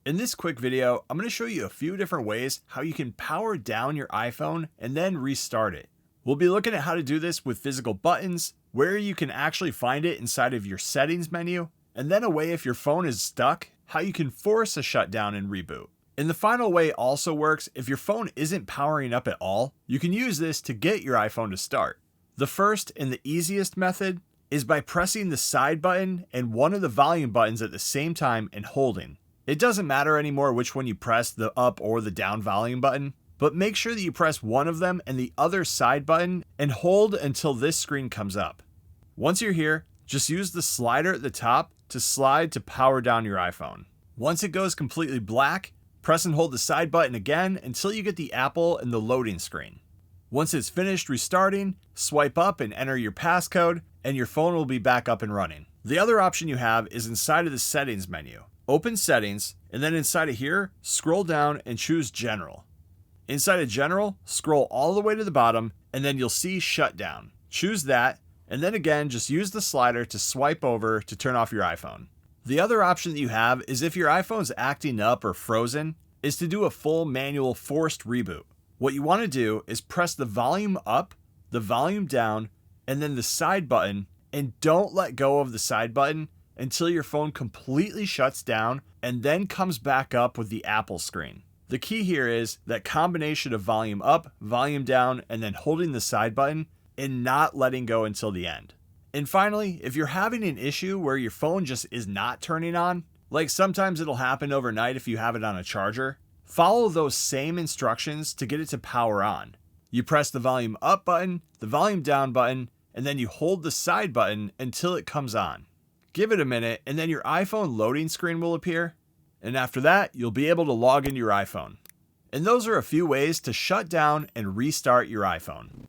In this quick video, I'm going to show you a few different ways how you can power down your iPhone and then restart it. We'll be looking at how to do this with physical buttons, where you can actually find it inside of your settings menu, and then a way if your phone is stuck, how you can force a shutdown and reboot. And the final way also works if your phone isn't powering up at all. You can use this to get your iPhone to start. The first and the easiest method is by pressing the side button and one of the volume buttons at the same time and holding. It doesn't matter anymore which one you press, the up or the down volume button, but make sure that you press one of them and the other side button and hold until this screen comes up. Once you're here, just use the slider at the top to slide to power down your iPhone. Once it goes completely black, press and hold the side button again until you get the apple and the loading screen. Once it's finished restarting, swipe up and enter your passcode, and your phone will be back up and running. The other option you have is inside of the settings menu. Open settings, and then inside of here, scroll down and choose general. Inside of general, scroll all the way to the bottom, and then you'll see shutdown. Choose that, and then again, just use the slider to swipe over to turn off your iPhone. The other option that you have is if your iPhone's acting up or frozen, is to do a full manual forced reboot. What you want to do is press the volume up, the volume down, and then the side button, and don't let go of the side button until your phone completely shuts down and then comes back up with the Apple screen. The key here is that combination of volume up, volume down, and then holding the side button and not letting go until the end. And finally, if you're having an issue where your phone just is not turning on, like sometimes it'll happen overnight if you have it on a charger, follow those same instructions to get it to power on. You press the volume up button, the volume down button, and then you hold the side button until it comes on. Give it a minute, and then your iPhone loading screen will appear. And after that, you'll be able to log into your iPhone. And those are a few ways to shut down and restart your iPhone.